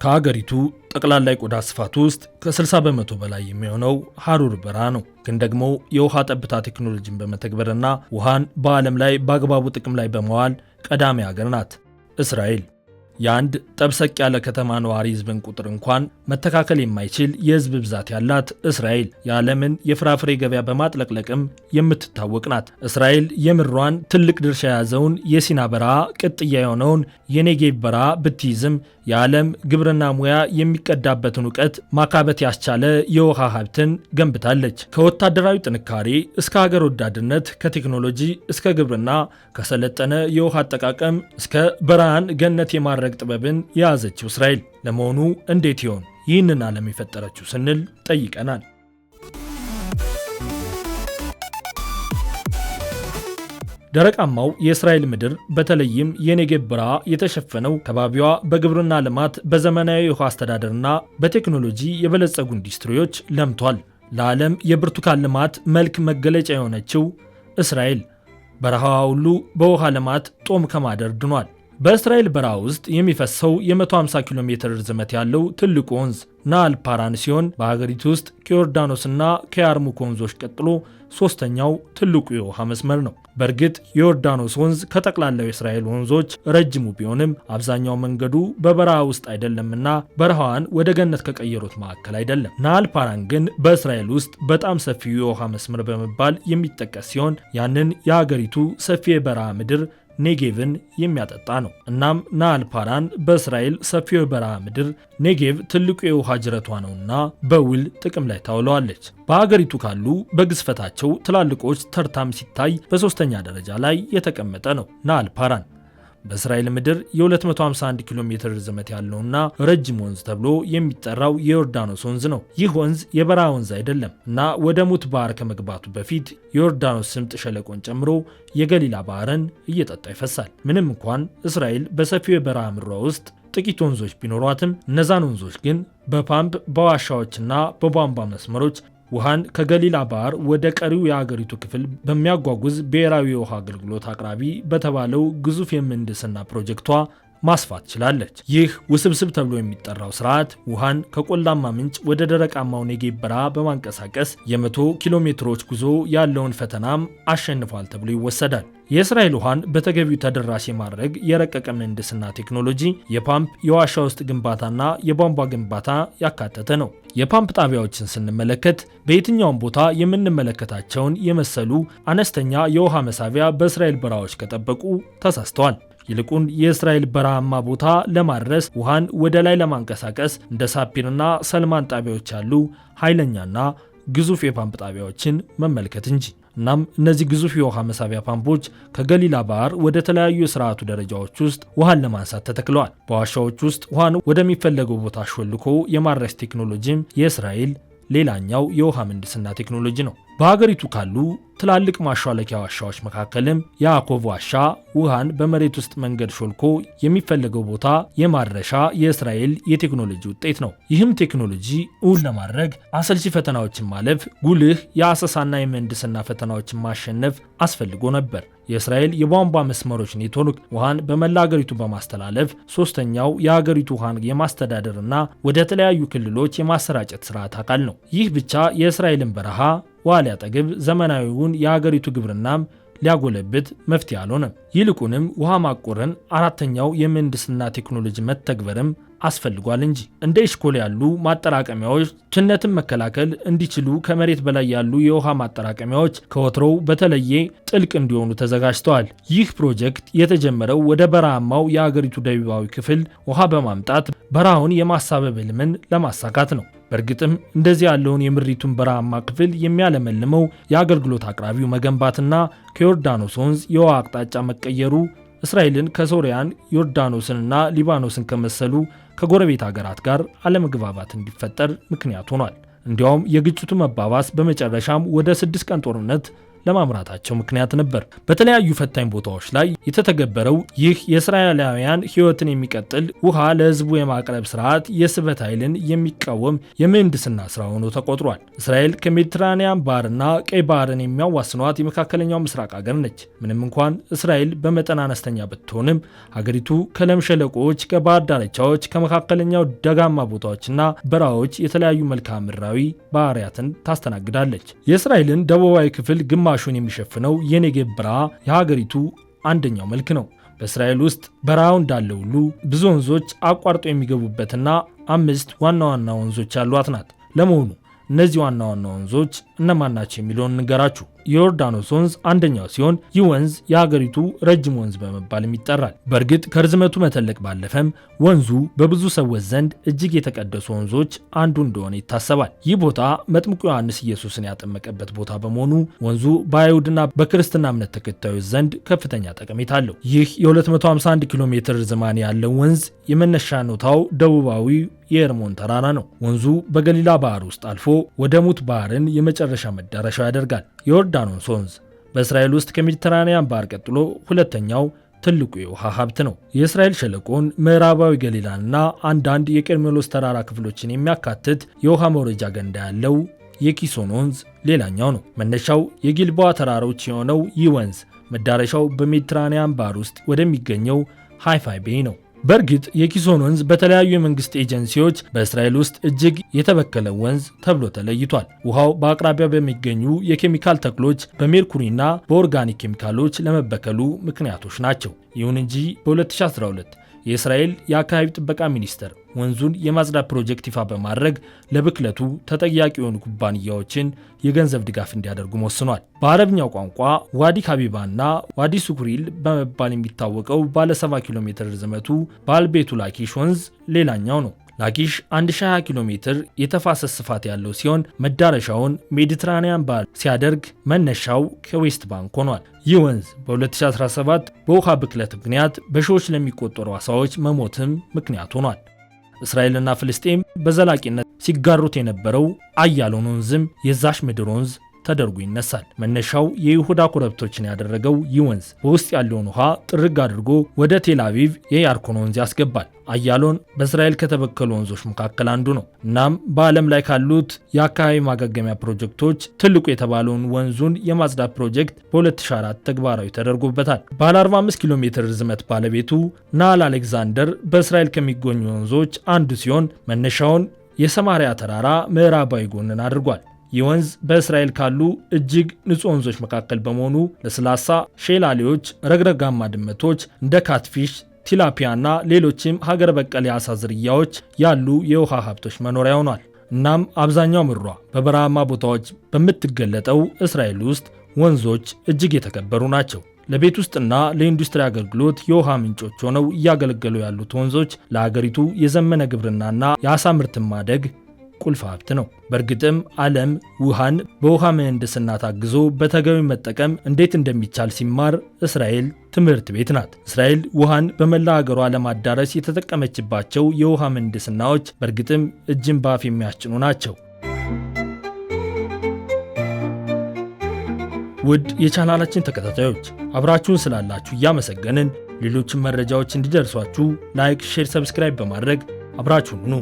ከሀገሪቱ ጠቅላላ የቆዳ ስፋት ውስጥ ከ60 በመቶ በላይ የሚሆነው ሐሩር በረሃ ነው። ግን ደግሞ የውሃ ጠብታ ቴክኖሎጂን በመተግበርና ውሃን በዓለም ላይ በአግባቡ ጥቅም ላይ በመዋል ቀዳሚ ሀገር ናት እስራኤል። የአንድ ጠብሰቅ ያለ ከተማ ነዋሪ ህዝብን ቁጥር እንኳን መተካከል የማይችል የህዝብ ብዛት ያላት እስራኤል የዓለምን የፍራፍሬ ገበያ በማጥለቅለቅም የምትታወቅ ናት። እስራኤል የምድሯን ትልቅ ድርሻ የያዘውን የሲና በረሃ ቅጥያ የሆነውን የኔጌቭ በረሃ ብትይዝም የዓለም ግብርና ሙያ የሚቀዳበትን እውቀት ማካበት ያስቻለ የውሃ ሀብትን ገንብታለች። ከወታደራዊ ጥንካሬ እስከ ሀገር ወዳድነት፣ ከቴክኖሎጂ እስከ ግብርና፣ ከሰለጠነ የውሃ አጠቃቀም እስከ በረሃን ገነት የማድረግ ጥበብን የያዘችው እስራኤል ለመሆኑ እንዴት ይሆን ይህንን ዓለም የፈጠረችው ስንል ጠይቀናል። ደረቃማው የእስራኤል ምድር በተለይም የኔጌቭ በረሃ የተሸፈነው ከባቢዋ በግብርና ልማት፣ በዘመናዊ የውሃ አስተዳደርና በቴክኖሎጂ የበለጸጉ ኢንዱስትሪዎች ለምቷል። ለዓለም የብርቱካን ልማት መልክ መገለጫ የሆነችው እስራኤል በረሃዋ ሁሉ በውሃ ልማት ጦም ከማደር ድኗል። በእስራኤል በረሃ ውስጥ የሚፈሰው የ150 ኪሎ ሜትር ርዝመት ያለው ትልቁ ወንዝ ናይል ፓራን ሲሆን በሀገሪቱ ውስጥ ከዮርዳኖስና ከያርሙክ ወንዞች ቀጥሎ ሶስተኛው ትልቁ የውሃ መስመር ነው። በእርግጥ የዮርዳኖስ ወንዝ ከጠቅላላው የእስራኤል ወንዞች ረጅሙ ቢሆንም አብዛኛው መንገዱ በበረሃ ውስጥ አይደለምና በረሃዋን ወደ ገነት ከቀየሩት መካከል አይደለም። ናይል ፓራን ግን በእስራኤል ውስጥ በጣም ሰፊው የውሃ መስመር በመባል የሚጠቀስ ሲሆን ያንን የሀገሪቱ ሰፊ የበረሃ ምድር ኔጌቭን የሚያጠጣ ነው። እናም ናይል ፓራን በእስራኤል ሰፊው የበረሃ ምድር ኔጌቭ ትልቁ የውሃ ጅረቷ ነውና በውል ጥቅም ላይ ታውለዋለች። በሀገሪቱ ካሉ በግዝፈታቸው ትላልቆች ተርታም ሲታይ በሶስተኛ ደረጃ ላይ የተቀመጠ ነው ናይል ፓራን። በእስራኤል ምድር የ251 ኪሎ ሜትር ርዝመት ያለውና ረጅም ወንዝ ተብሎ የሚጠራው የዮርዳኖስ ወንዝ ነው። ይህ ወንዝ የበረሃ ወንዝ አይደለም እና ወደ ሙት ባህር ከመግባቱ በፊት የዮርዳኖስ ስምጥ ሸለቆን ጨምሮ የገሊላ ባህርን እየጠጣ ይፈሳል። ምንም እንኳን እስራኤል በሰፊው የበረሃ ምድሯ ውስጥ ጥቂት ወንዞች ቢኖሯትም እነዛን ወንዞች ግን በፓምፕ በዋሻዎችና በቧንቧ መስመሮች ውሃን ከገሊላ ባህር ወደ ቀሪው የሀገሪቱ ክፍል በሚያጓጉዝ ብሔራዊ የውሃ አገልግሎት አቅራቢ በተባለው ግዙፍ የምህንድስና ፕሮጀክቷ ማስፋት ችላለች። ይህ ውስብስብ ተብሎ የሚጠራው ስርዓት ውሃን ከቆላማ ምንጭ ወደ ደረቃማው ኔጌቭ በረሃ በማንቀሳቀስ የ100 ኪሎ ሜትሮች ጉዞ ያለውን ፈተናም አሸንፏል ተብሎ ይወሰዳል። የእስራኤል ውሃን በተገቢው ተደራሽ የማድረግ የረቀቀ ምህንድስና ቴክኖሎጂ የፓምፕ የዋሻ ውስጥ ግንባታና የቧንቧ ግንባታ ያካተተ ነው። የፓምፕ ጣቢያዎችን ስንመለከት በየትኛውም ቦታ የምንመለከታቸውን የመሰሉ አነስተኛ የውሃ መሳቢያ በእስራኤል በረሃዎች ከጠበቁ ተሳስተዋል። ይልቁን የእስራኤል በረሃማ ቦታ ለማድረስ ውሃን ወደ ላይ ለማንቀሳቀስ እንደ ሳፒርና ሰልማን ጣቢያዎች ያሉ ኃይለኛና ግዙፍ የፓምፕ ጣቢያዎችን መመልከት እንጂ። እናም እነዚህ ግዙፍ የውሃ መሳቢያ ፓምፖች ከገሊላ ባህር ወደ ተለያዩ የስርዓቱ ደረጃዎች ውስጥ ውሃን ለማንሳት ተተክለዋል። በዋሻዎች ውስጥ ውሃን ወደሚፈለገው ቦታ ሾልኮ የማድረስ ቴክኖሎጂም የእስራኤል ሌላኛው የውሃ ምህንድስና ቴክኖሎጂ ነው። በሀገሪቱ ካሉ ትላልቅ ማሿለኪያ ዋሻዎች መካከልም የያኮብ ዋሻ ውሃን በመሬት ውስጥ መንገድ ሾልኮ የሚፈለገው ቦታ የማድረሻ የእስራኤል የቴክኖሎጂ ውጤት ነው። ይህም ቴክኖሎጂ እውን ለማድረግ አሰልቺ ፈተናዎችን ማለፍ፣ ጉልህ የአሰሳና የምህንድስና ፈተናዎችን ማሸነፍ አስፈልጎ ነበር። የእስራኤል የቧንቧ መስመሮች ኔትወርክ ውሃን በመላ ሀገሪቱ በማስተላለፍ ሶስተኛው የሀገሪቱ ውሃን የማስተዳደርና ወደ ተለያዩ ክልሎች የማሰራጨት ስርዓት አካል ነው። ይህ ብቻ የእስራኤልን በረሃ ውሃ ሊያጠግብ ዘመናዊውን የሀገሪቱ ግብርናም ሊያጎለብት መፍትሄ አልሆነም። ይልቁንም ውሃ ማቆርን አራተኛው የምህንድስና ቴክኖሎጂ መተግበርም አስፈልጓል እንጂ። እንደ ኢሽኮል ያሉ ማጠራቀሚያዎች ችነትን መከላከል እንዲችሉ ከመሬት በላይ ያሉ የውሃ ማጠራቀሚያዎች ከወትሮው በተለየ ጥልቅ እንዲሆኑ ተዘጋጅተዋል። ይህ ፕሮጀክት የተጀመረው ወደ በረሃማው የሀገሪቱ ደቡባዊ ክፍል ውሃ በማምጣት በረሃውን የማሳበብ ህልምን ለማሳካት ነው። በእርግጥም እንደዚህ ያለውን የምድሪቱን በረሃማ ክፍል የሚያለመልመው የአገልግሎት አቅራቢው መገንባትና ከዮርዳኖስ ወንዝ የውሃ አቅጣጫ መቀየሩ እስራኤልን ከሶሪያን ዮርዳኖስንና ሊባኖስን ከመሰሉ ከጎረቤት ሀገራት ጋር አለመግባባት እንዲፈጠር ምክንያት ሆኗል። እንዲያውም የግጭቱ መባባስ በመጨረሻም ወደ 6 ቀን ጦርነት ለማምራታቸው ምክንያት ነበር። በተለያዩ ፈታኝ ቦታዎች ላይ የተተገበረው ይህ የእስራኤላውያን ሕይወትን የሚቀጥል ውሃ ለሕዝቡ የማቅረብ ስርዓት የስበት ኃይልን የሚቃወም የምህንድስና ስራ ሆኖ ተቆጥሯል። እስራኤል ከሜዲትራኒያን ባህርና ቀይ ባህርን የሚያዋስኗት የመካከለኛው ምስራቅ ሀገር ነች። ምንም እንኳን እስራኤል በመጠን አነስተኛ ብትሆንም ሀገሪቱ ከለም ሸለቆዎች፣ ከባህር ዳርቻዎች፣ ከመካከለኛው ደጋማ ቦታዎችና በረሃዎች የተለያዩ መልክዓ ምድራዊ ባህሪያትን ታስተናግዳለች። የእስራኤልን ደቡባዊ ክፍል ግማሹን የሚሸፍነው የኔጌብ በረሃ የሀገሪቱ አንደኛው መልክ ነው። በእስራኤል ውስጥ በረሃው እንዳለ ሁሉ ብዙ ወንዞች አቋርጦ የሚገቡበትና 5 ዋና ዋና ወንዞች ያሏት ናት። ለመሆኑ እነዚህ ዋና ዋና ወንዞች እነማን ናቸው የሚለውን እንገራችሁ። የዮርዳኖስ ወንዝ አንደኛው ሲሆን ይህ ወንዝ የሀገሪቱ ረጅም ወንዝ በመባልም ይጠራል። በእርግጥ ከርዝመቱ መተለቅ ባለፈም ወንዙ በብዙ ሰዎች ዘንድ እጅግ የተቀደሱ ወንዞች አንዱ እንደሆነ ይታሰባል። ይህ ቦታ መጥምቁ ዮሐንስ ኢየሱስን ያጠመቀበት ቦታ በመሆኑ ወንዙ በአይሁድና በክርስትና እምነት ተከታዮች ዘንድ ከፍተኛ ጠቀሜታ አለው። ይህ የ251 ኪሎ ሜትር ርዝማኔ ያለው ወንዝ የመነሻ ኖታው ደቡባዊ የኤርሞን ተራራ ነው። ወንዙ በገሊላ ባህር ውስጥ አልፎ ወደ ሙት ባህርን የመጨረሻ መዳረሻው ያደርጋል። የዮርዳኖስ ወንዝ በእስራኤል ውስጥ ከሜዲትራኒያን ባህር ቀጥሎ ሁለተኛው ትልቁ የውሃ ሀብት ነው። የእስራኤል ሸለቆን፣ ምዕራባዊ ገሊላንና አንዳንድ የቀርሜሎስ ተራራ ክፍሎችን የሚያካትት የውሃ መውረጃ ገንዳ ያለው የኪሶን ወንዝ ሌላኛው ነው። መነሻው የጊልቦዋ ተራሮች የሆነው ይህ ወንዝ መዳረሻው በሜዲትራኒያን ባህር ውስጥ ወደሚገኘው ሃይፋይ ቤይ ነው። በእርግጥ የኪሶን ወንዝ በተለያዩ የመንግስት ኤጀንሲዎች በእስራኤል ውስጥ እጅግ የተበከለ ወንዝ ተብሎ ተለይቷል። ውሃው በአቅራቢያ በሚገኙ የኬሚካል ተክሎች በሜርኩሪና በኦርጋኒክ ኬሚካሎች ለመበከሉ ምክንያቶች ናቸው። ይሁን እንጂ በ2012 የእስራኤል የአካባቢ ጥበቃ ሚኒስቴር ወንዙን የማጽዳት ፕሮጀክት ይፋ በማድረግ ለብክለቱ ተጠያቂ የሆኑ ኩባንያዎችን የገንዘብ ድጋፍ እንዲያደርጉ ወስኗል። በአረብኛው ቋንቋ ዋዲ ካቢባና ዋዲ ሱኩሪል በመባል የሚታወቀው ባለ 70 ኪሎ ሜትር ርዝመቱ በአልቤቱ ላኪሽ ወንዝ ሌላኛው ነው። ላኪሽ 1020 ኪሎ ሜትር የተፋሰስ ስፋት ያለው ሲሆን መዳረሻውን ሜዲትራኒያን ባህር ሲያደርግ መነሻው ከዌስት ባንክ ሆኗል። ይህ ወንዝ በ2017 በውሃ ብክለት ምክንያት በሺዎች ለሚቆጠሩ ዓሳዎች መሞትም ምክንያት ሆኗል። እስራኤልና ፍልስጤም በዘላቂነት ሲጋሩት የነበረው አያሎን ወንዝም የዛሽ ምድር ወንዝ ተደርጎ ይነሳል። መነሻው የይሁዳ ኮረብቶችን ያደረገው ይህ ወንዝ በውስጥ ያለውን ውሃ ጥርግ አድርጎ ወደ ቴል አቪቭ የያርኮን ወንዝ ያስገባል። አያሎን በእስራኤል ከተበከሉ ወንዞች መካከል አንዱ ነው። እናም በዓለም ላይ ካሉት የአካባቢ ማገገሚያ ፕሮጀክቶች ትልቁ የተባለውን ወንዙን የማጽዳት ፕሮጀክት በ2004 ተግባራዊ ተደርጎበታል። ባለ 45 ኪሎ ሜትር ርዝመት ባለቤቱ ናል አሌክዛንደር በእስራኤል ከሚገኙ ወንዞች አንዱ ሲሆን መነሻውን የሰማሪያ ተራራ ምዕራባዊ ጎንን አድርጓል። ይህ ወንዝ በእስራኤል ካሉ እጅግ ንጹህ ወንዞች መካከል በመሆኑ ለስላሳ ሼላሌዎች፣ ረግረጋማ ድመቶች እንደ ካትፊሽ፣ ቲላፒያና ሌሎችም ሀገር በቀል የአሳ ዝርያዎች ያሉ የውሃ ሀብቶች መኖሪያ ሆኗል። እናም አብዛኛው ምድሯ በበረሃማ ቦታዎች በምትገለጠው እስራኤል ውስጥ ወንዞች እጅግ የተከበሩ ናቸው። ለቤት ውስጥና ለኢንዱስትሪ አገልግሎት የውሃ ምንጮች ሆነው እያገለገሉ ያሉት ወንዞች ለሀገሪቱ የዘመነ ግብርናና የአሳ ምርትን ማደግ ቁልፍ ሀብት ነው። በእርግጥም ዓለም ውሃን በውሃ ምህንድስና ታግዞ በተገቢ መጠቀም እንዴት እንደሚቻል ሲማር እስራኤል ትምህርት ቤት ናት። እስራኤል ውሃን በመላ ሀገሯ ለማዳረስ የተጠቀመችባቸው የውሃ ምህንድስናዎች በእርግጥም እጅን በአፍ የሚያስጭኑ ናቸው። ውድ የቻናላችን ተከታታዮች አብራችሁን ስላላችሁ እያመሰገንን ሌሎችን መረጃዎች እንዲደርሷችሁ ላይክ፣ ሼር፣ ሰብስክራይብ በማድረግ አብራችሁን ሁኑ።